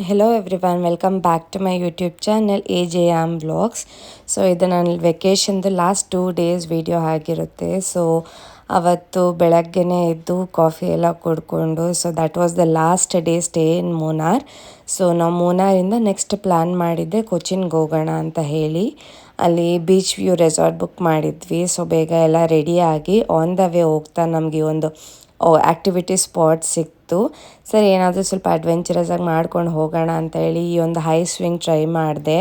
Hello everyone, welcome back to my YouTube channel AJM vlogs. So ಇದು ನನ್ನ ವೆಕೇಷನ್ದು last 2 days video ಆಗಿರುತ್ತೆ. So ಅವತ್ತು ಬೆಳಗ್ಗೆನೇ ಎದ್ದು ಕಾಫಿ ಎಲ್ಲ ಕುಡ್ಕೊಂಡು, so that was the last day stay in Munnar. So ನಾವು ಮೂನಾರಿಂದ ನೆಕ್ಸ್ಟ್ ಪ್ಲ್ಯಾನ್ ಮಾಡಿದ್ದೆ ಕೊಚಿನ್ಗೆ ಹೋಗೋಣ ಅಂತ ಹೇಳಿ. ಅಲ್ಲಿ ಬೀಚ್ ವ್ಯೂ ರೆಸಾರ್ಟ್ ಬುಕ್ ಮಾಡಿದ್ವಿ. ಸೊ ಬೇಗ ಎಲ್ಲ ರೆಡಿಯಾಗಿ ಆನ್ ದ ವೇ ಹೋಗ್ತಾ ನಮಗೆ ಒಂದು ಆ್ಯಕ್ಟಿವಿಟಿ ಸ್ಪಾಟ್ ಸಿಕ್ತು. ಸರಿ, ಏನಾದರೂ ಸ್ವಲ್ಪ ಅಡ್ವೆಂಚರಸ್ ಆಗಿ ಮಾಡ್ಕೊಂಡು ಹೋಗೋಣ ಅಂತ ಹೇಳಿ ಈ ಒಂದು ಹೈ ಸ್ವಿಂಗ್ ಟ್ರೈ ಮಾಡಿದೆ.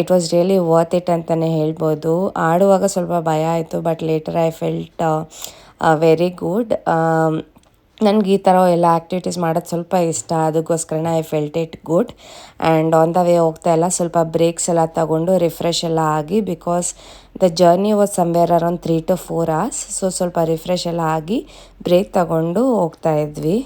It was really worth it ಅಂತಲೇ ಹೇಳ್ಬೋದು. ಆಡುವಾಗ ಸ್ವಲ್ಪ ಭಯ ಆಯಿತು, but later I felt very good. ನನಗೆ ಈ ಥರ ಎಲ್ಲ ಆ್ಯಕ್ಟಿವಿಟೀಸ್ ಮಾಡೋದು ಸ್ವಲ್ಪ ಇಷ್ಟ, ಅದಕ್ಕೋಸ್ಕರನೇ I felt it good. And on the way ಹೋಗ್ತಾ ಎಲ್ಲ ಸ್ವಲ್ಪ ಬ್ರೇಕ್ಸ್ ಎಲ್ಲ ತಗೊಂಡು ರಿಫ್ರೆಶ್ ಎಲ್ಲ ಆಗಿ, because the journey was somewhere around 3 to 4 hours. So ಸ್ವಲ್ಪ ರಿಫ್ರೆಶ್ ಎಲ್ಲ ಆಗಿ ಬ್ರೇಕ್ ತಗೊಂಡು ಹೋಗ್ತಾ ಇದ್ವಿ.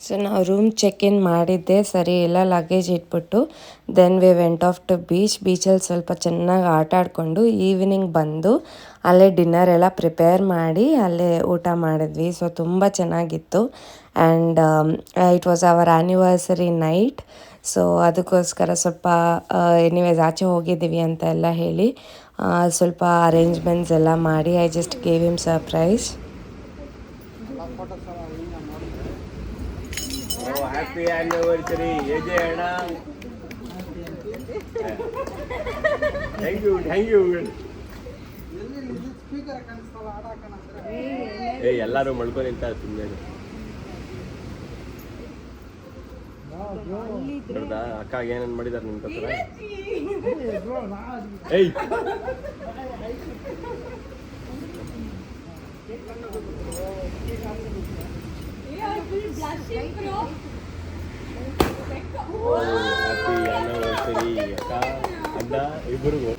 ಸೊ ನಾವು ರೂಮ್ ಚೆಕ್ ಇನ್ ಮಾಡಿದ್ದೆ ಸರಿ, ಎಲ್ಲ ಲಗೇಜ್ ಇಟ್ಬಿಟ್ಟು then we went off to ಬೀಚಲ್ಲಿ ಸ್ವಲ್ಪ ಚೆನ್ನಾಗಿ ಆಟ ಆಡಿಕೊಂಡು ಈವ್ನಿಂಗ್ ಬಂದು ಅಲ್ಲೇ ಡಿನ್ನರ್ ಎಲ್ಲ ಪ್ರಿಪೇರ್ ಮಾಡಿ ಅಲ್ಲೇ ಊಟ ಮಾಡಿದ್ವಿ. ಸೊ ತುಂಬ ಚೆನ್ನಾಗಿತ್ತು. And it was our anniversary night. So ಅದಕ್ಕೋಸ್ಕರ ಸ್ವಲ್ಪ ಎನಿವೇಸ್ ಆಚೆ ಹೋಗಿದ್ದೀವಿ ಅಂತ ಎಲ್ಲ ಹೇಳಿ ಸ್ವಲ್ಪ ಅರೇಂಜ್ಮೆಂಟ್ಸ್ ಎಲ್ಲ ಮಾಡಿ I just gave him surprise. Happy anniversary AJ ಅಣ್ಣ. Thank you. ಎಲ್ಲರೂ ಮಳ್ಕೊಂಡು ನಿಂತಾರೆ ಸುಮ್ಮನೆ. ನೋಡ್ದಾ ಅಕ್ಕ ಏನೇನು ಮಾಡಿದಾರೆ ನಿಮ್ಗೆ ಹತ್ರ? ಏಯ್ ಹ್ಯಾಪಿ ಆನಿವರ್ಸರಿ ಅಕ್ಕ ಅಡ್ಡ ಇಬ್ಬರಿಗೂ.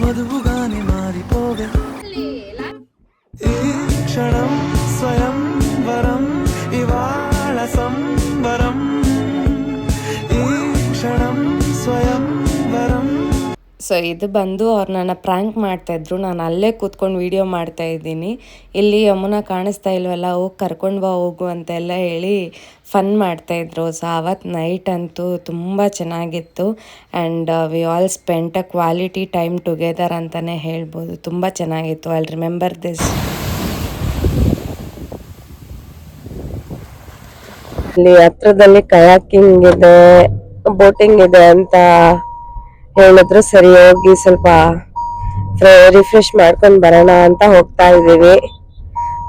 వధువుగానే మారిపోవే ఈ క్షణం స్వయంవరం ఇవాళ సంబరం ఈ క్షణం స్వయంవరం. ಸೊ ಇದು ಬಂದು ಅವ್ರು ನನ್ನ ಪ್ರ್ಯಾಂಕ್ ಮಾಡ್ತಾಯಿದ್ರು, ನಾನು ಅಲ್ಲೇ ಕೂತ್ಕೊಂಡು ವೀಡಿಯೋ ಮಾಡ್ತಾಯಿದ್ದೀನಿ. ಇಲ್ಲಿ ಯಮುನಾ ಕಾಣಿಸ್ತಾ ಇಲ್ವಲ್ಲ, ಹೋಗಿ ಕರ್ಕೊಂಡು ಬಾ ಹೋಗು ಅಂತೆಲ್ಲ ಹೇಳಿ ಫನ್ ಮಾಡ್ತಾಯಿದ್ರು. ಸೊ ಆವತ್ತು ನೈಟ್ ಅಂತೂ ತುಂಬ ಚೆನ್ನಾಗಿತ್ತು and we all spent a quality time together ಅಂತಲೇ ಹೇಳ್ಬೋದು. ತುಂಬ ಚೆನ್ನಾಗಿತ್ತು. I remember this. ಇಲ್ಲಿ ಹತ್ರದಲ್ಲಿ ಕಯಾಕಿಂಗ್ ಇದೆ, ಬೋಟಿಂಗ್ ಇದೆ ಅಂತ ಹೇಳಿದ್ರು. ಸರಿ, ಹೋಗಿ ಸ್ವಲ್ಪ ರಿಫ್ರೆಶ್ ಮಾಡ್ಕೊಂಡು ಬರೋಣ ಅಂತ ಹೋಗ್ತಾ ಇದೀವಿ.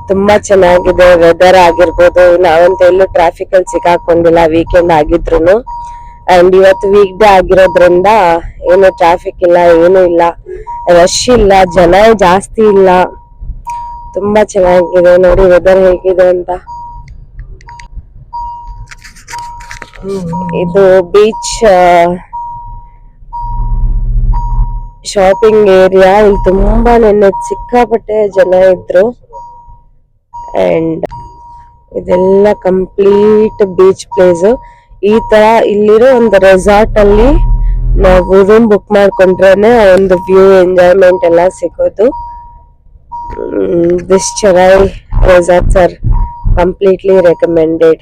ತುಂಬಾ ಚೆನ್ನಾಗಿದೆ ವೆದರ್ ಆಗಿರ್ಬೋದು. ನಾವಂತೂ ಎಲ್ಲೂ ಟ್ರಾಫಿಕ್ ಅಲ್ಲಿ ಸಿಕ್ಕಾಕೊಂಡಿಲ್ಲ ವೀಕೆಂಡ್ ಆಗಿದ್ರು. ಅಂಡ್ ಇವತ್ತು ವೀಕ್ ಡೇ ಆಗಿರೋದ್ರಿಂದ ಏನು ಟ್ರಾಫಿಕ್ ಇಲ್ಲ, ಏನು ಇಲ್ಲ, ರಶ್ ಇಲ್ಲ, ಜನ ಜಾಸ್ತಿ ಇಲ್ಲ. ತುಂಬಾ ಚೆನ್ನಾಗಿದೆ. ನೋಡಿ ವೆದರ್ ಹೇಗಿದೆ ಅಂತ. ಇದು ಬೀಚ್ ಶಾಪಿಂಗ್ ಏರಿಯಾ. ಇಲ್ಲಿ ತುಂಬಾ ನೆನ್ನೆ ಸಿಕ್ಕಾಪಟ್ಟೆ ಜನ ಇದ್ರು ಅಂಡ್ ಇದೆಲ್ಲ ಕಂಪ್ಲೀಟ್ ಬೀಚ್ ಪ್ಲೇಸ್. ಈ ತರ ಇಲ್ಲಿರೋ ಒಂದು ರೆಸಾರ್ಟ್ ಅಲ್ಲಿ ನಾವು ರೂಮ್ ಬುಕ್ ಮಾಡ್ಕೊಂಡ್ರೆ ಒಂದು ವ್ಯೂ ಎಂಜಾಯ್ಮೆಂಟ್ ಎಲ್ಲ ಸಿಗೋದು. This Chennai resorts are completely recommended.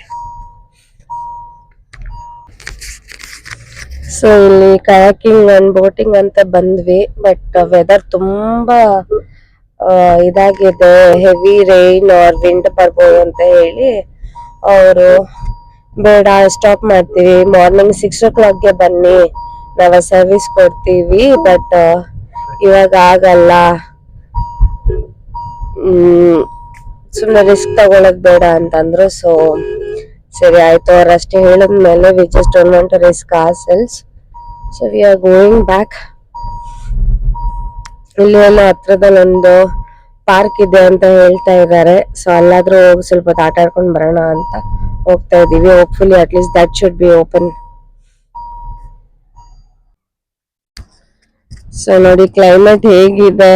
So ಇಲ್ಲಿ ಕಯಾಕಿಂಗ್ ಅಂಡ್ ಬೋಟಿಂಗ್ ಅಂತ ಬಂದ್ವಿ. ಬಟ್ ವೆದರ್ ತುಂಬಾ ಇದಾಗಿದೆ, ಹೆವಿ ರೈನ್ ಆರ್ ವಿಂಡ್ ಬರ್ಬೋದು ಅಂತ ಹೇಳಿ ಅವರು ಬೇಡ ಸ್ಟಾಪ್ ಮಾಡ್ತೀವಿ, ಮಾರ್ನಿಂಗ್ 6 o'clock ಬನ್ನಿ, ನಾವು ಸರ್ವಿಸ್ ಕೊಡ್ತೀವಿ, ಬಟ್ ಇವಾಗ ಆಗಲ್ಲ, ಸುಮ್ಮನೆ ರಿಸ್ಕ್ ತಗೊಳಕ್ ಬೇಡ ಅಂತಂದ್ರು. ಸೊ ಸರಿ ಆಯ್ತು, ಅವ್ರು ಅಷ್ಟೇ ಹೇಳಿದ್ಮೇಲೆ we just don't want to risk ourselves. So we are going back. ಇಲ್ಲಿ ಎಲ್ಲ ಹತ್ರದಲ್ಲಿ ಒಂದು ಪಾರ್ಕ್ ಇದೆ ಅಂತ ಹೇಳ್ತಾ ಇದ್ದಾರೆ. ಸೊ ಅಲ್ಲಾದ್ರೂ ಹೋಗಿ ಸ್ವಲ್ಪ ಹೊತ್ತು ಆಟ ಆಡ್ಕೊಂಡು ಬರೋಣ ಅಂತ ಹೋಗ್ತಾ ಇದೀವಿ. Hopefully at least that should be open. So ನೋಡಿ ಕ್ಲೈಮೇಟ್ ಹೇಗಿದೆ.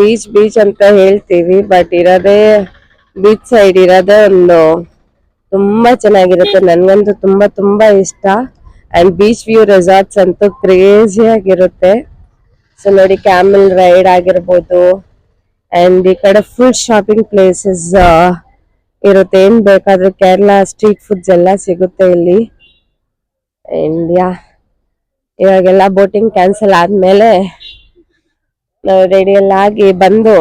ಬೀಚ್ ಬೀಚ್ ಅಂತ ಹೇಳ್ತೀವಿ, ಬಟ್ ಇರೋದೇ ಬೀಚ್ ಸೈಡ್ ಇರೋದೇ ಒಂದು ತುಂಬಾ ಚೆನ್ನಾಗಿರುತ್ತೆ. ನನ್ಗಂತೂ ತುಂಬಾ ತುಂಬಾ ಇಷ್ಟ. ಅಂಡ್ ಬೀಚ್ ವ್ಯೂ ರೆಸಾರ್ಟ್ಸ್ ಅಂತೂ ಕ್ರೇಜಿ ಆಗಿರುತ್ತೆ. ಸೊ ನೋಡಿ ಕ್ಯಾಮೆಲ್ ರೈಡ್ ಆಗಿರ್ಬೋದು ಅಂಡ್ ಈ ಕಡೆ ಫುಲ್ ಶಾಪಿಂಗ್ ಪ್ಲೇಸಸ್ ಇರುತ್ತೆ. ಏನ್ ಬೇಕಾದ್ರೂ ಕೇರಳ ಸ್ಟ್ರೀಟ್ ಫುಡ್ಸ್ ಎಲ್ಲ ಸಿಗುತ್ತೆ ಇಲ್ಲಿ. ಅಂಡ್ ಇವಾಗೆಲ್ಲ ಬೋಟಿಂಗ್ ಕ್ಯಾನ್ಸಲ್ ಆದ್ಮೇಲೆ ನಾವು ರೆಡಿ ಎಲ್ಲ ಆಗಿ ಬಂದು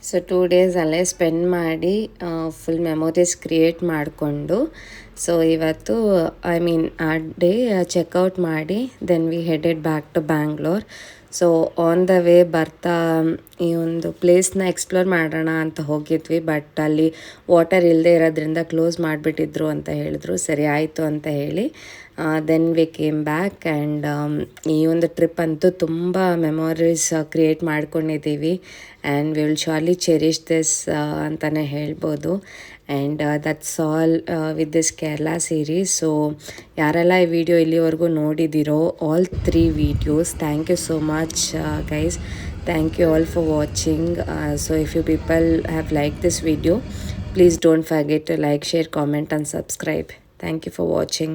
ಸೊ 2 days ಅಲ್ಲೇ ಸ್ಪೆಂಡ್ ಮಾಡಿ ಫುಲ್ ಮೆಮೊರೀಸ್ ಕ್ರಿಯೇಟ್ ಮಾಡಿಕೊಂಡು, ಸೊ ಇವತ್ತು ಆ ಡೇ ಚೆಕ್ಔಟ್ ಮಾಡಿ then we headed back to Bangalore. So on the way ಬರ್ತಾ ಈ ಒಂದು ಪ್ಲೇಸ್ನ ಎಕ್ಸ್ಪ್ಲೋರ್ ಮಾಡೋಣ ಅಂತ ಹೋಗಿದ್ವಿ, ಬಟ್ ಅಲ್ಲಿ ವಾಟರ್ ಇಲ್ಲದೆ ಇರೋದ್ರಿಂದ ಕ್ಲೋಸ್ ಮಾಡಿಬಿಟ್ಟಿದ್ರು ಅಂತ ಹೇಳಿದ್ರು. ಸರಿ ಆಯಿತು ಅಂತ ಹೇಳಿ then we came back. And ಈ ಒಂದು ಟ್ರಿಪ್ ಅಂತೂ ತುಂಬ ಮೆಮೊರೀಸ್ ಕ್ರಿಯೇಟ್ ಮಾಡ್ಕೊಂಡಿದ್ದೀವಿ and we will surely cherish this ಅಂತಲೇ ಹೇಳ್ಬೋದು. And that's all with this Kerala series. So ಯಾರೆಲ್ಲ ಈ ವಿಡಿಯೋ ಇಲ್ಲಿವರೆಗೂ ನೋಡಿದ್ದೀರೋ all 3 videos, thank you so much guys. Thank you all for watching. So if you people have liked this video, please don't forget to like, share, comment and subscribe. Thank you for watching.